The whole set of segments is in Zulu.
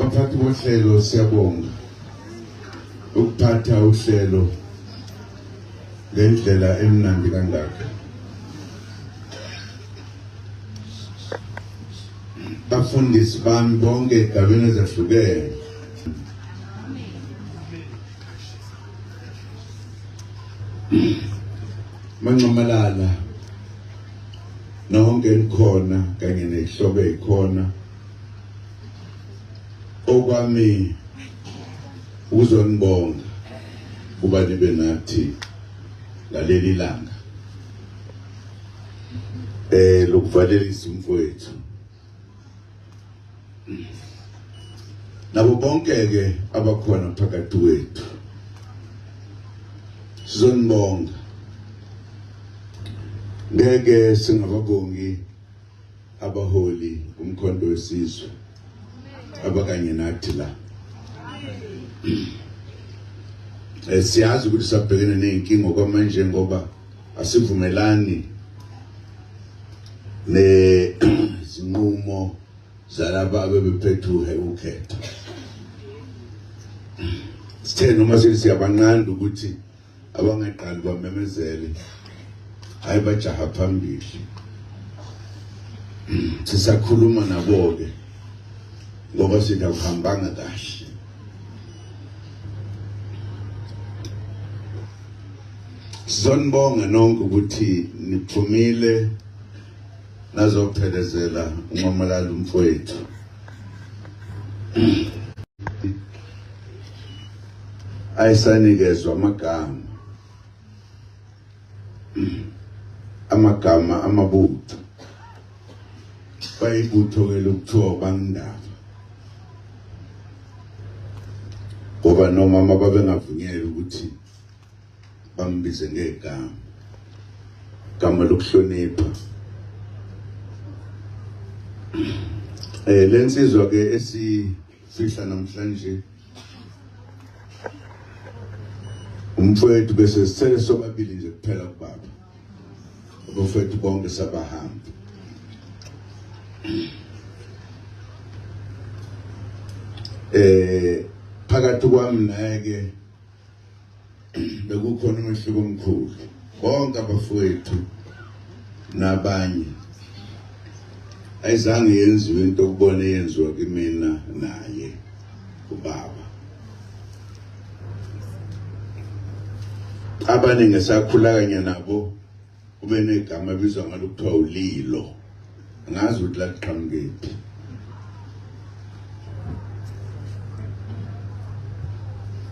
Baphathi bohlelo siyabonga ukuphatha uhlelo ngendlela emnandi kangaka. Bafundisi bami bonke egabeni ezahlukene. Manqamalala nonke likhona kanye nehlobo ezikhona. Okwami uzonibonga kuba nibe nathi ngaleli langa lokuvalelisa umfowethu. Nabo bonke ke abakhona phakathi kwethu sizonibonga. Ngeke singababongi abaholi umkhonto wesizwe abakanye nathi la. Siyazi ukuthi sabhekene nenkinga kwamanje ngoba asivumelani nezinqumo zalaba abebephethe ukhetho. Sithe noma siyabanqanda ukuthi abangaqali bamemezele hayi bajaha phambili. Sisakhuluma nabo-ke ngoba sithi akuhambanga kahle. Sizonibonga nonke ukuthi niphumile nazophelezela uNqamalala umfowethu. Ayisanikezwa amagama amabutho. Bayibutho ke lokuthiwa bangindaba. Ngoba nomama babengavunyelwa ukuthi bambize ngegama. Igama lokuhlonipha. Lensizwa ke esifihla namhlanje umfowethu bese sithele sobabili nje kuphela kubaba. Abafowethu bonke sabahamba. Phakathi kwami naye ke bekukhona umehluko omkhulu. Bonke abafowethu nabanye ayizange yenziwe into okubona yenziwa kimina naye ubaba. Abaningi sakhula kanye nabo ube negama bizwa ngalokuthiwa ulilo. Ngazi ukuthi la qhamukephi.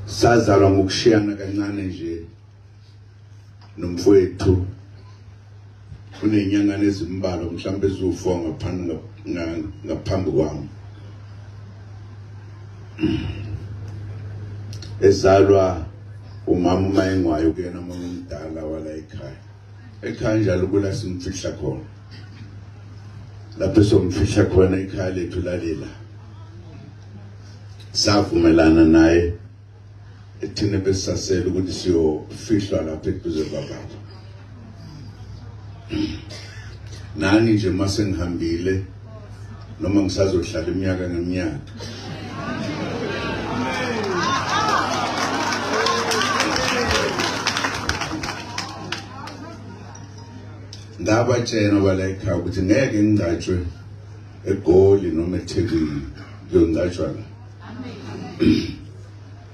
Sazalwa ngokushiyana kancane nje nomfowethu. Kunenyanga ezimbalwa mhlawumbe eziwu4 ngaphambi kwami. Ezalwa umama umayengwayo kuyena mama umdala wala ekhaya. Ekhaya njalo kula simfihla khona. Lapho somfihla khona ekhaya lethu lalela. Savumelana naye ethina besasela ukuthi siyofihlwa lapha eduze kwababa. Nani nje mase ngihambile noma ngisazohlala iminyaka ngeminyaka. Ngabatshena bala ekhaya ukuthi ngeke ngingcatshwe eGoli noma eThekwini. Ngiyongcatshwa la.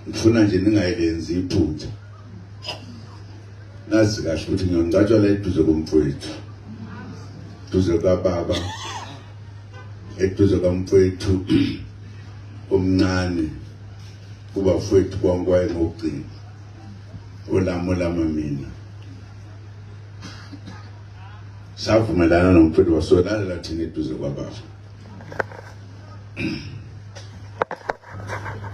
Ngifuna nje ningayilenzi iphutha. Nazi kahle ukuthi ngiyongcatshwa la eduze komfowethu. Eduze kababa. Eduze komfowethu omncane. Kuba mfowethu bonke wayengogcina. Olama mina. Savumelana nomfowethu wasolalela thina eduze kwababa.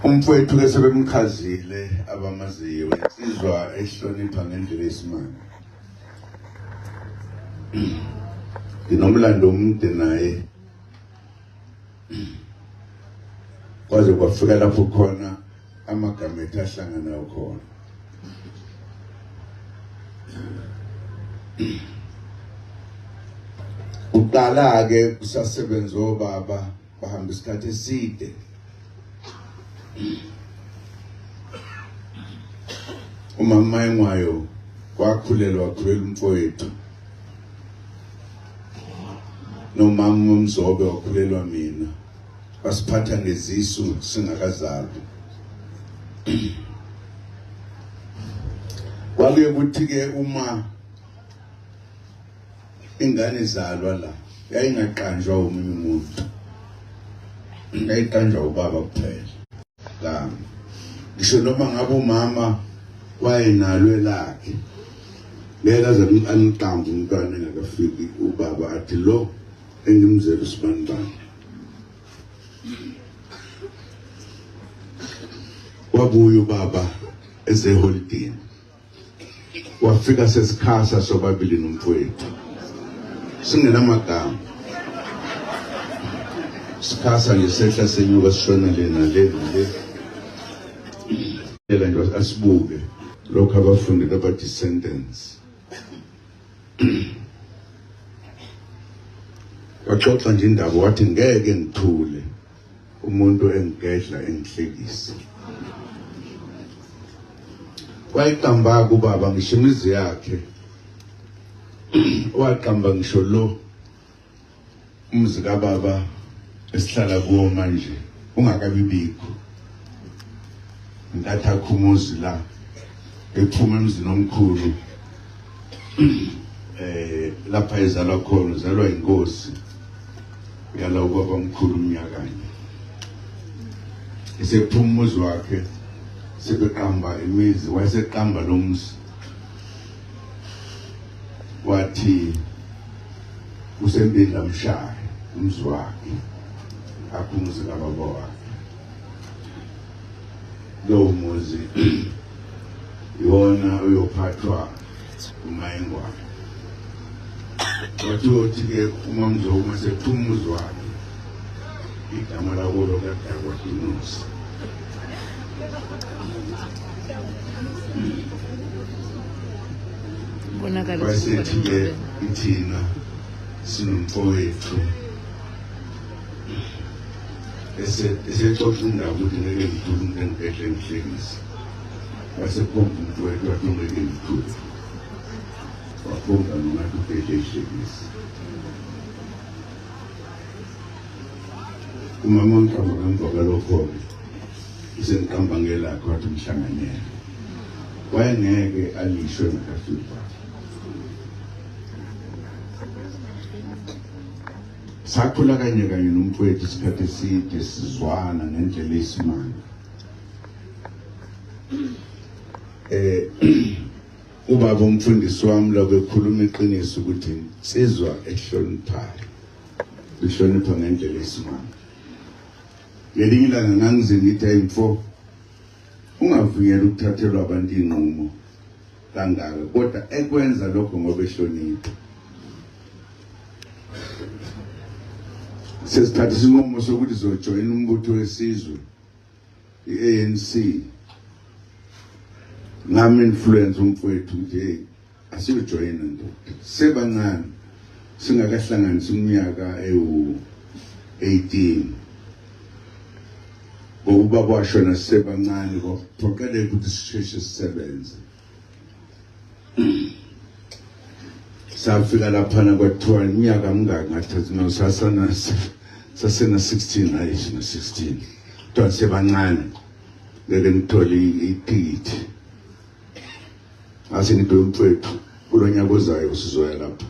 Umfowethu ke sebemkhazile abamaziyo insizwa ehlonipha ngendlela esimanga. Nginomlando omude naye. Kwaze kwafika lapho khona amagama ethu ahlangana khona. Uqala ke kusasebenza obaba bahamba isikhathi eside umama engwayo wakhulela umfowethu nomama umzobe wakhulelwa mina wasiphatha ngezisu singakazalwa. Kwakuye kuthi-ke uma ingane izalwa la yayingaqanjwa omunye umuntu, yayiqanjwa ubaba kuphela. La ngisho noma ngabe umama wayenalo elakhe ngeke aze aniqambe umntwana engakafiki ubaba athi lo engimzele usibanibani. Wabuya ubaba eseholidini wafika sesikhasa sobabili nomfowethu singenamagama. Sikhasa nje sehla senyuka sishona lena le nje asibuke lokho abafundi aba-descendants. Waxoxa nje indaba wathi ngeke ngithule umuntu engigedla engihlekisa. Wayiqamba kubaba ngisho imizi yakhe, waqamba ngisho lo umzi kababa esihlala kuwo manje ungakabibikho. Ntatha khumuzi la ephuma emzini omkhulu lapha ezalwa khona, uzalwa inkosi yala ubaba omkhulu umnyakanye. Esephuma umuzi wakhe sebeqamba imizi, wayeseqamba lo mzi wathi usembindla mshaya umzi wakhe akhumuzi kababa wakhe. Lowo muzi yona uyophathwa umayengwane. Wathi othi-ke uma mzoma sephuma umuzi wakhe igama labo lokadakwa Dinusi. Wayesethi-ke ithina sinomfowethu esexoxa indaba ukuthi ngeke ngithule umuntu engigedle engihlekisa. Wasekhomba umfowethu wathi ngeke ngithule, wakhomba nongathi ugedle ehlekisa. Umama wonqamba ngemva kwalokho-ke usengiqamba ngelakhe wathi umhlanganyela. Wayengeke alishwe nakafika. Sakhula kanye nomfowethu isikhathi eside sizwana ngendlela eyisimanga. Ubaba umfundisi wami lo bekhuluma iqiniso ukuthi insizwa ehloniphayo ihlonipha ngendlela eyisimanga. Ngelinye ilanga ngangize ngithi ayimfo ungavunyelwa ukuthathelwa abantu inqumo kangaka, kodwa ekwenza lokho ngoba ehlonipha. Sesithatha isinqumo sokuthi sizojoyina umbutho wesizwe i-ANC. Ngami influence umfowethu nje asiyojoyina ndoda sebancane singakahlanganisi iminyaka ewu-18 ngokuba kwashona sisebancane kwaphoqeleka ukuthi sisheshe sisebenze. Safika laphana kwathiwa iminyaka mingaki ngathathi sasena 16 ayisho na 16 kuthiwa sisebancane ngeke ngithole ithikithi. Asengidola umfowethu kulo nyaka ozayo sizoya lapha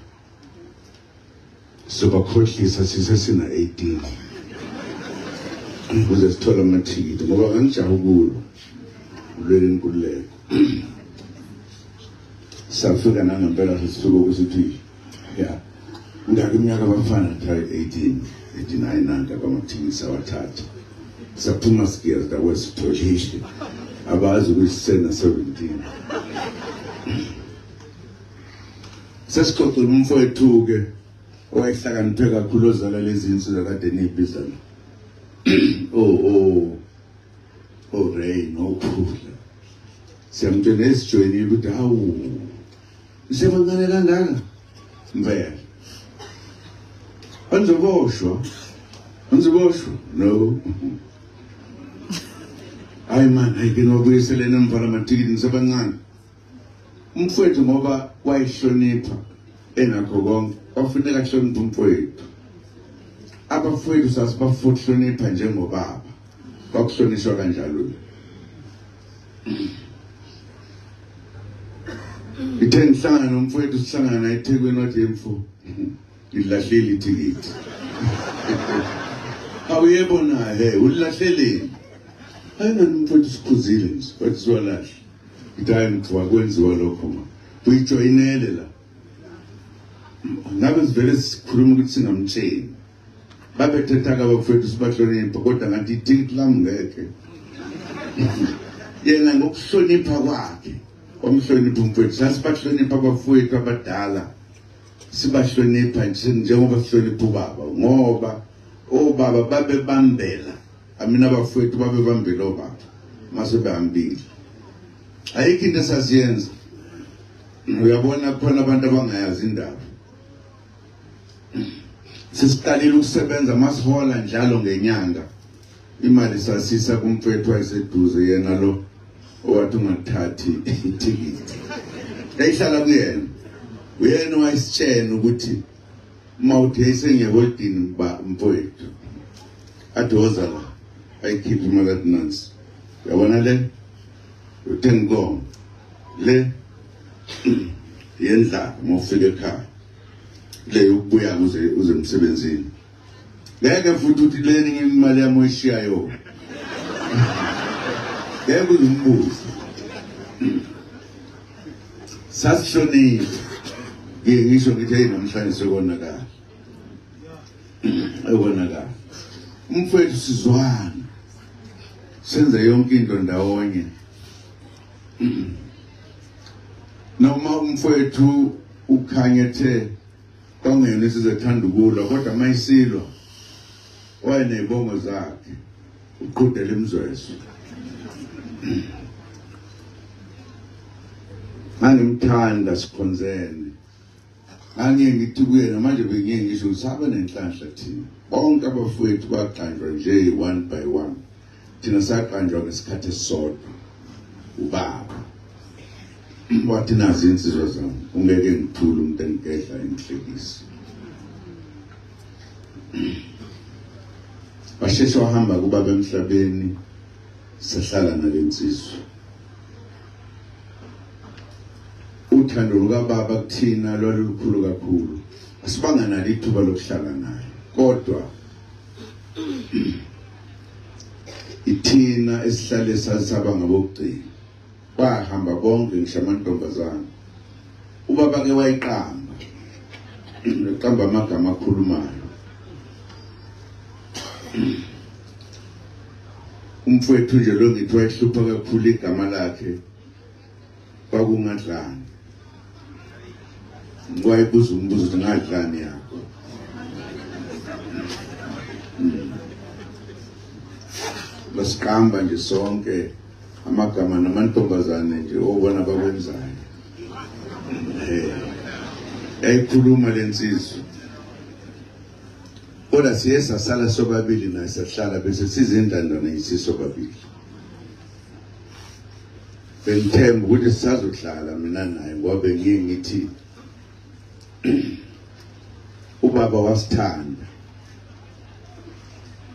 sobakhohlisa sisesina 18 ukuze sithole amathikithi ngoba kangijabu kulo ulwele inkululeko. Safika nangempela sisuka ukuthi ya ngaka iminyaka abafana try 89 nanga kwamathikithi awathatha. Saphuma sigiya kwesitholishe abazi ukuyisena 17. Sesixoxela umfowethu-ke owayehlakaniphe kakhulu ozala lezi insizwa kade niyibizana Ray noKhula. Siyamtshela esijoyinile ukuthi hawu isebancane kangaka mpela angizoboshwa no hayi man ayike nokuyiselena emva lamatikiti ngisebancane umfowethu ngoba wayihlonipha enakho konke kwafuneka kuhlonipha umfowethu abafowethu sasibafuna ukuhlonipha njengobaba kwakuhlonishwa kanjalo ithe ngihlangana nomfowethu sihlangana naye eThekwini wathi mfo ngilahlile itikiti awuyebona ulilahleleni ayina nomfowethu sikhuzile nje wathi siwalahle ithayi ngithiwa kwenziwa lokho ma uyijoyinele la ngabe sivele sikhuluma ukuthi singamtsheni babethethaka abafowethu sibahlonipha kodwa ngathi itikiti lami ngeke yena ngokuhlonipha kwakhe omhlonipha umfowethu sasibahlonipha abafowethu abadala sibahlonipha njengoba sihlonipha ubaba ngoba obaba babebambela amina abafowethu babebambela obaba mase behambile ayikho into esasiyenza uyabona khona abantu abangayazi indaba sisiqalile ukusebenza masihola njalo ngenyanga imali sasisa kumfowethu wayeseduze yena lo owathi ungathathi itikiti eyihlala kuyena uyena wayisitshena ukuthi mawuthi yayisengyeholdini mfowethu adoza la ayikhiphe imali athi nansi uyabona le uthengikongo le yendla mawufika ekhaya le yokubuya uze emsebenzini ngeke futhi uthi leni ngimali yami oyishiyayo ngeke uzumbuze sasihlonipha ngisho ngithi hey namhlanje sekonakala ayibonakala umfowethu sizwana senze yonke into ndawonye noma umfowethu ukhanyethe kwangene sizethanda ukula kodwa mayisilwa wayenezibongo zakhe uqhudela imizwezo ngangimthanda sikhonzene ngiye ngithi kuyena manje bengiye ngisho usaba nenhlanhla thina bonke abafowethu baqanjwa nje one by one thina saqanjwa ngesikhathi esisodwa ubaba wathi nazi insizwa zami ungeke ngithule umuntu engigedla engihlekisa basheshe wahamba kubaba emhlabeni sahlala nalensizwa uthando lukababa kuthina lwalukhulu kakhulu asibanga nalo ithuba lokuhlala naye kodwa ithina esihlale sasaba ngabokugcina bahamba bonke ngisho amantombazana ubaba ke wayiqamba eqamba amagama akhulumayo umfowethu nje lo ngithi wayihlupha kakhulu igama lakhe kwakungadlani wayibuza umbuzo ukuthi ngadlani yakho basiqamba nje sonke amagama namantombazane nje obona bakwenzayo eyikhuluma lensizwa kodwa siye sasala sobabili naye sahlala bese sizindandana yisiso babili bengithemba ukuthi sisazohlala mina naye ngoba bengiye ngithi ubaba wasithanda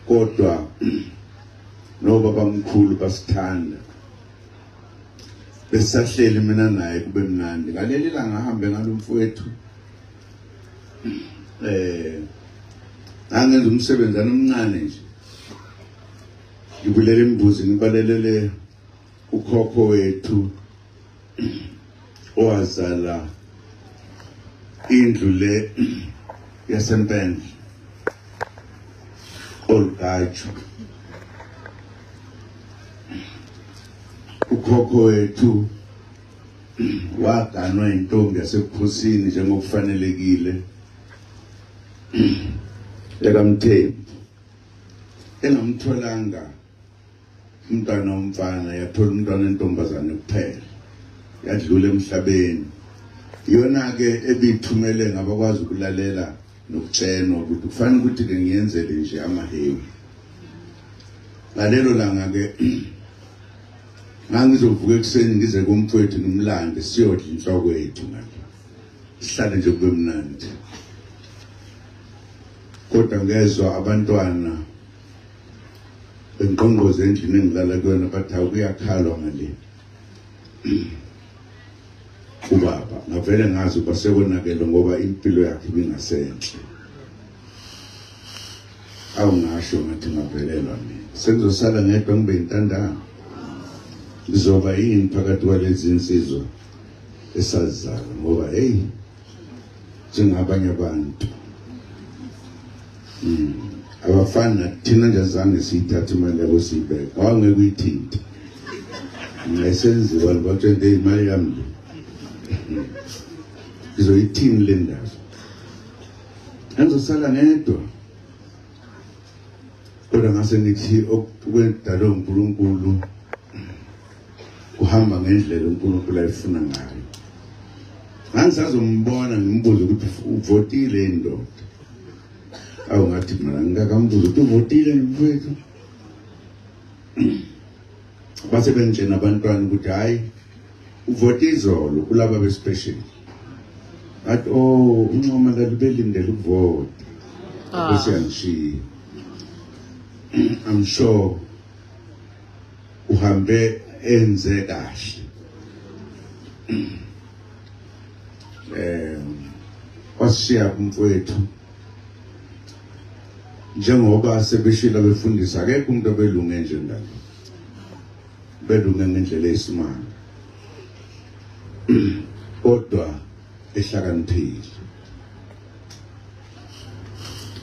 kodwa nobaba mkhulu basithanda besahleli mina naye kube mnandi ngaleli langa ahambe ngalomfowethu angenza umsebenzi omncane nje ngibulele imbuzi ngibalelele ukhokho wethu owazala indlu le yaseMpendle olgajo ukhokho wethu waganwa intombi yasebukhosini njengokufanelekile ekamthembu engamtholanga umntwana womfana yathola umntwana entombazane kuphela yadlula emhlabeni iyona ke ebithumele ngabakwazi ukulalela nokutshenwa ukuthi kufanele ukuthi ke ngiyenzele nje amahewu ngalelo langa ke ngangizovuka ekuseni ngize kumfowethu ngimlande siyodla inhloko yethu ngapha sihlale nje kube mnandi kodwa ngezwe abantwana benqonqoze endlini engilala kuyona bathi akuyakhalwa ngale ubaba ngavele ngazi basekonakele ngoba impilo yakhe ibingasenhle awungasho ngathi ngavelelwa mina sengizosala ngedwa ngibe intandane ngizoba yini phakathi kwalezi insizwa esazizala ngoba hey njengabanye abantu abafana thina nje zange siyithathe imali yabo siyibeka awangeke uyithinta ngayisenziwa libatshente imali yami ngizoyithini le ndaba ngizosala ngedwa kodwa ngase ngithi okwedalo uNkulunkulu kuhamba ngendlela uNkulunkulu ayifuna ngayo ngisazombona ngimbuze ukuthi uvotile indoda awungathi mina ngikakambuza ukuthi uvotile mfowethu base bengitshena abantwana ukuthi hayi uvote izolo kulaba bespecial athi uncoma lalibelindele ukuvota bese yangishiya I'm sure uhambe enze kahle washiya kumfowethu njengoba sebeshila befundisa akekho umuntu obelunge nje ndalo belunge ngendlela esimanga kodwa ehlakaniphile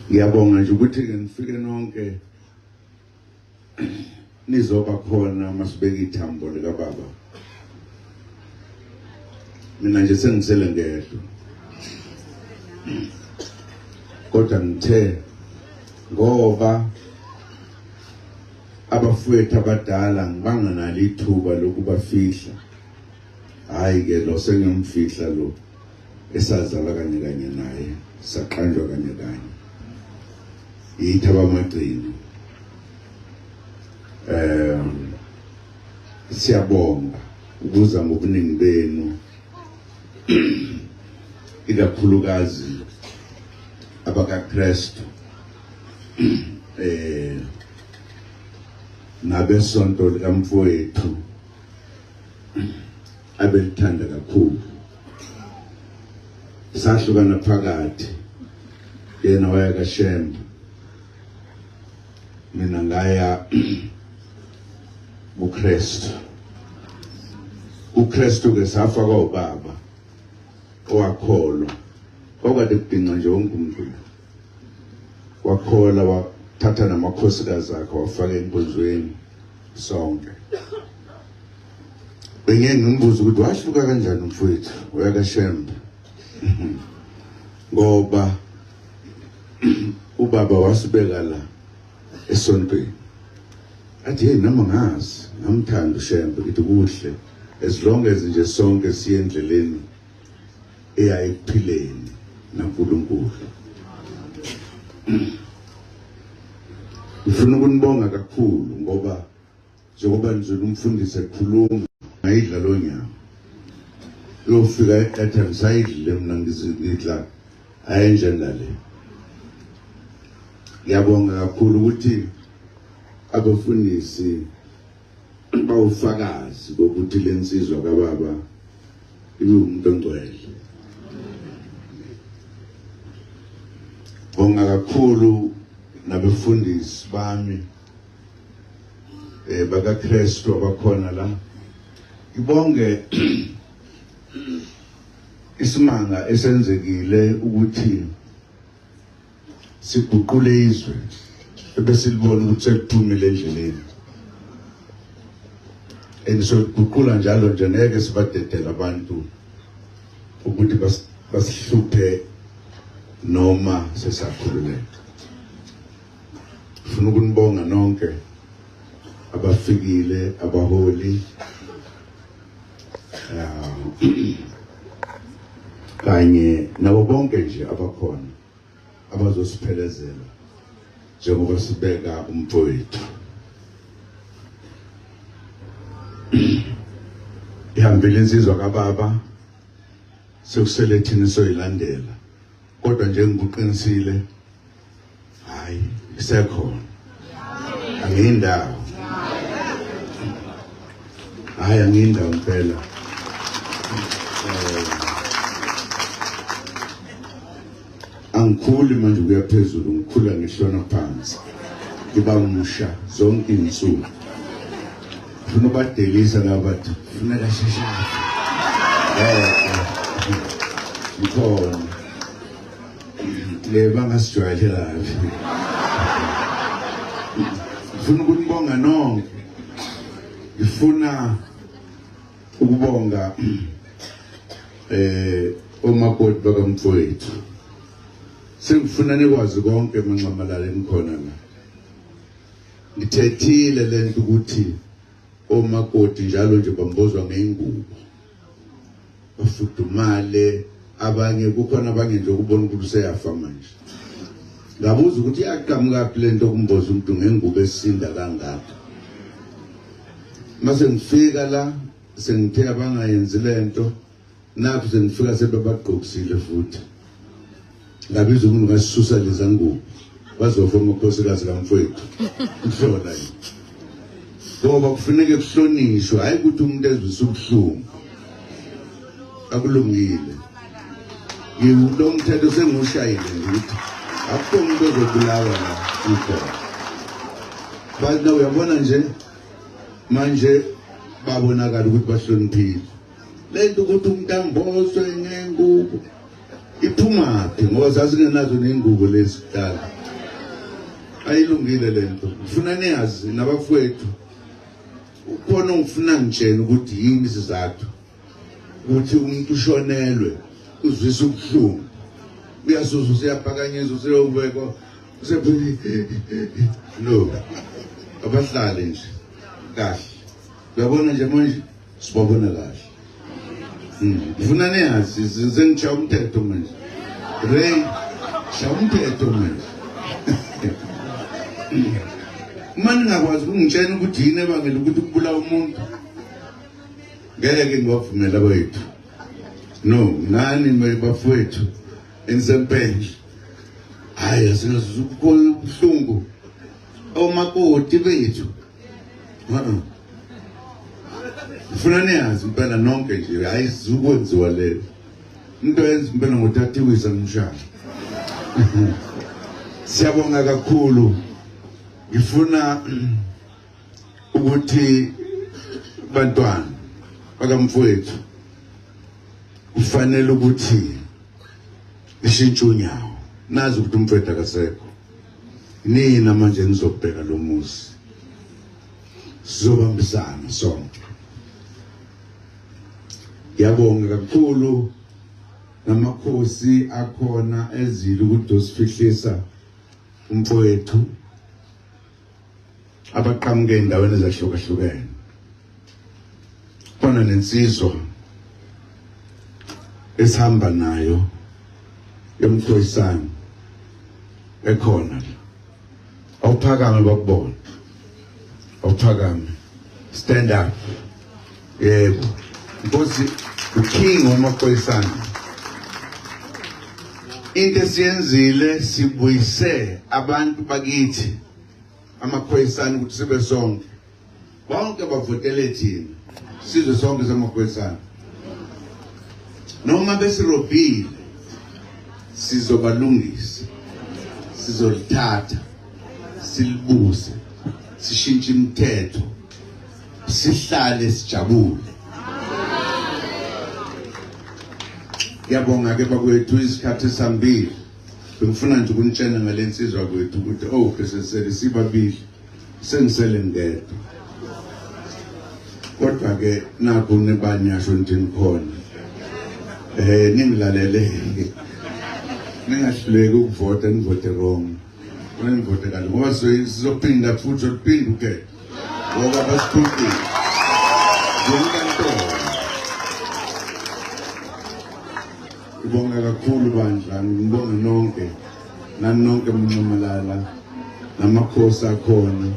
ngiyabonga nje ukuthi nifike nonke nizoba khona masibeka ithambo lika baba mina nje sengisele ngedwa kodwa ngithe ngoba abafowethu abadala ngibanganalo ithuba lokubafihla hayi ke lo sengimfihla lo esazala kanye kanye naye saqanjwa kanye kanye yithi abamagcino siyabonga ukuza ngobuningi benu ikakhulukazi abakaKristu nabesonto likamfowethu abelithanda kakhulu sahlukana phakathi yena waya kaShembe mina ngaya uKristu ke safa kwaubaba owakholwa okade kudinga nje wonke umuntu wakholwa wathatha namakhosikazi akhe wafaka enkonzweni sonke bengiye ngimbuza ukuthi wahluka kanjani umfowethu waya kaShembe ngoba ubaba wasibeka la esontweni athi hey noma ngazi ngamthanda uShembe ukuthi kuhle as long as nje sonke siye endleleni eyayiphileni naNkulunkulu ngifuna ukunibonga kakhulu ngoba njengoba nje umfundisi ekhuluma ngayidla lo nyama yofika ethi ngisayidle mina ngizidla ayenjengale ngiyabonga kakhulu ukuthi abafundisi bawufakazi bokuthi lensizwa kaBaba iwumuntu ongcwele bonga kakhulu nabefundisi bami bakaKristu abakhona la ibonge isimanga esenzekile ukuthi siguqule izwe bese libona ukuthi seliphumile endleleni enisoguqula njalo nje ngeke sibadedela abantu ukuthi basihluphe noma sesakhululeka ufuna ukunibonga nonke abafikile abaholi kanye nabo bonke nje abakhona abazosiphelezela njengoba sibeka umfowethu ihambile insizwa kababa sekusele thina soyilandela kodwa nje ngikuqinisile hayi isekhona angiyindawo hayi angiyindawo impela angikhuli manje kuya phezulu ngikhula ngihlona phansi ngiba umusha zonke insuku funa badelisa labathi funa kasheshana ikhona le bangasijwayelelayo ngifuna ukunibonga nonke ngifuna ukubonga omakoti bakamfowethu sengifuna nikwazi konke manxamalala enikhona la ngithethile lento ukuthi omakoti njalo nje bambozwa ngeingubo bafudumale abanye kukhona abanye nje ukubona ukuthi useyafa manje ngabuza ukuthi yaqhamuka lento kumboza umuntu ngengubo esinda kangaka mase ngifika la sengithe abangayenzi lento napho sengifika sebabagqokisile futhi ngabiza umuntu ngasisusa leza ngubo bazofa amakhosikazi kamfowethu uhlola yini ngoba kufuneka kuhlonishwe hayi ukuthi umuntu ezwise ubuhlungu akulungile lo mthetho sengiwushayile ukuthi akukho umuntu ozobulawa la ukhona bana uyabona nje manje babonakala ukuthi bahloniphile lento ukuthi umuntu ambozwe ngengubo iphumaphi ngoba sasingenazo nengubo lesikudala ayilungile lento ufuna niyazi nabafowethu ukhona ungifuna ngitshena ukuthi yini isizathu ukuthi umuntu ushonelwe uzwisa ubuhlungu uyasuza usiyaphakanyizwa usiyobekwa no abahlale nje kahle uyabona nje manje sibabona kahle ngifuna niyazi sengishaya umthetho manje Ray shaya umthetho manje manje ngakwazi ukungitshena ukuthi yini ebangela ukuthi kubulawa umuntu ngeke ngivumela abayethu no nani bafowethu ensempenge hayi singazukukhona ubuhlungu omakoti bethu ufuna niyazi impela nonke nje hayi sizukwenziwa leyo into yenza impela ngothathiwisa ngishaya siyabonga kakhulu ngifuna ukuthi bantwana bakamfowethu kufanele ukuthi ishintshe unyawo nazi ukuthi umfowethu akasekho nina manje nizobheka lo muzi sizobambisana sonke ngiyabonga kakhulu namakhosi akhona ezile ukuthi dosifihlisa umfowethu abaqhamuke endaweni ezahlukahlukene khona nensizwa esihamba nayo yomkhoyisana ekhona la awuphakame bakubona awuphakame stand up yebo Nkosi uking wamakhoyisana into esiyenzile sibuyise abantu bakithi amakhoyisana ukuthi sibe sonke bonke bavotele thina sizwe sonke samakhoyisana noma besirobhile sizobalungisa sizolithatha silibuse sishintshe imithetho sihlale sijabule ngiyabonga ke bakwethu isikhathi esambili bengifuna nje ukunitshena ngalensizwa kwethu ukuthi oh besesele sibabili sengisele ngedwa kodwa ke nakho nebanyasho ndini khona ningilalele ningahluleki ukuvota nivote wrong nivote kahle ngoba sizophinda futhi uphinde ukhe ngoba basikhulile ngibonga kakhulu bandla ngibonga nonke nani nonke mnxamalala namakhosi akhona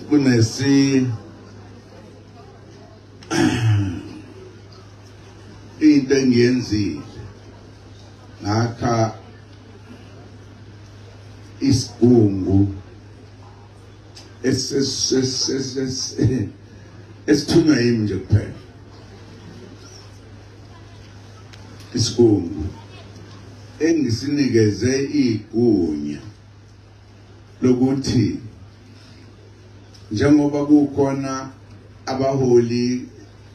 kunesi into engiyenzile ngakha isigungu esithunywa yimi nje kuphela. Isigungu engisinikeze igunya lokuthi njengoba kukhona abaholi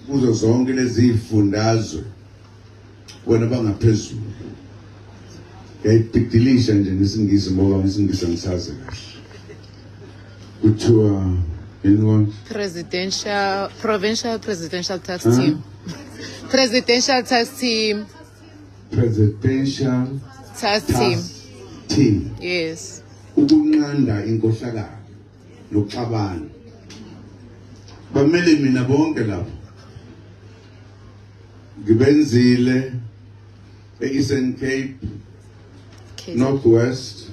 kuzo zonke lezi zifundazwe wena bangaphezulu yayibhidilisha nje ngesingisi ngoba ngesingisi ngisazi kahle kuthiwa provincial presidential tax team. Presidential tax team. Presidential tax team. Yes. Ukunqanda inkohlakalo nokuxabana. Bamele mina bonke lapho. Ngibenzile e-Eastern Cape, Northwest,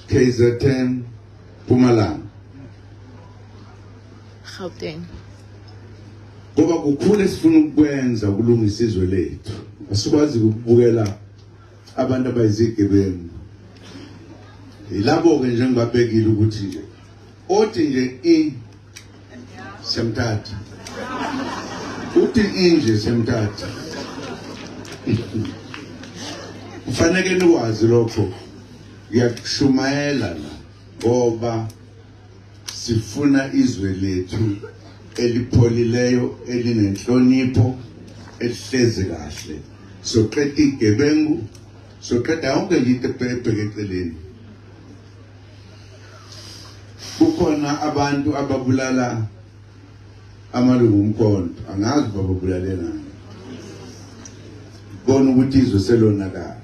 KZN, Mpumalanga. Gauteng. Ngoba kukhulu esifuna ukwenza ukulungisa izwe lethu. Asikwazi ukubukela abantu abayizigebengu. Yilabo ke nje ngibabhekile ukuthi nje othi nje semthatha. Uthi nje semthatha. Kufanele nikwazi lokho. Ngiyakushumayela la ngoba sifuna izwe lethu elipholileyo elinenhlonipho elihlezi kahle. Soqeda igebengu, soqeda yonke into ebheke eceleni. Kukhona abantu ababulala amalungu omkhonto, angazi babulalelana. Bona ukuthi izwe selonakala.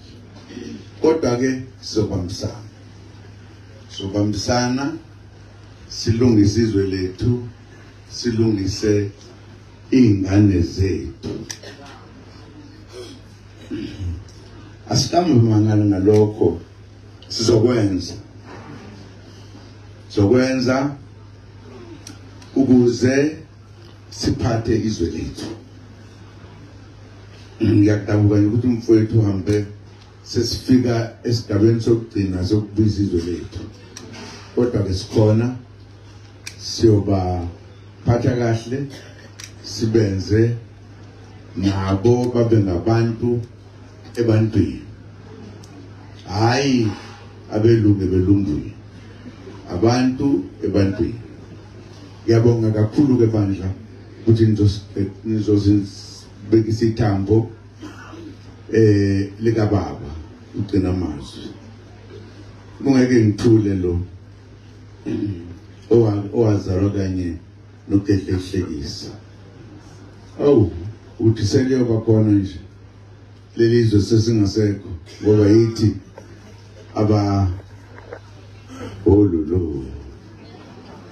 Kodwa ke sobambisana silungise izwe lethu, silungise ingane zethu. Asikambe mangala ngalokho sizokwenza ukuze siphathe izwe lethu. Ngiyadabuka ukuthi umfowethu uhambe sesifika esigabeni sokugcina sokubiza izwe lethu. Kodwa ke sikhona siyoba phatha kahle sibenze nabo babe ngabantu ebantwini. Hayi abelungu belungwini. Abantu ebantwini. Ngiyabonga kakhulu ke bandla ukuthi nizozibekisa ithambo lika baba ugcina amazwi. Kungeke ngithule lo owazalwa kanye nokudlehlekisa. Uthi seliyoba khona nje lelizwe sesingasekho ngoba yithi ololo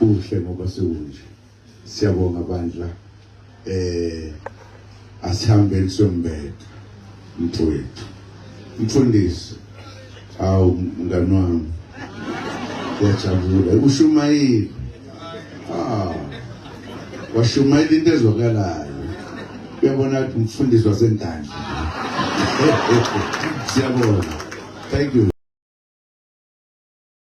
uhle ngoba sekunje. Siyabonga bandla asihambeni sombethe mfowethu mfundisi mngani wami yajabula ushumayile washumayila into ezwakalayo uyabona ukuthi umfundisi wasentandla siyabonga. Thank you.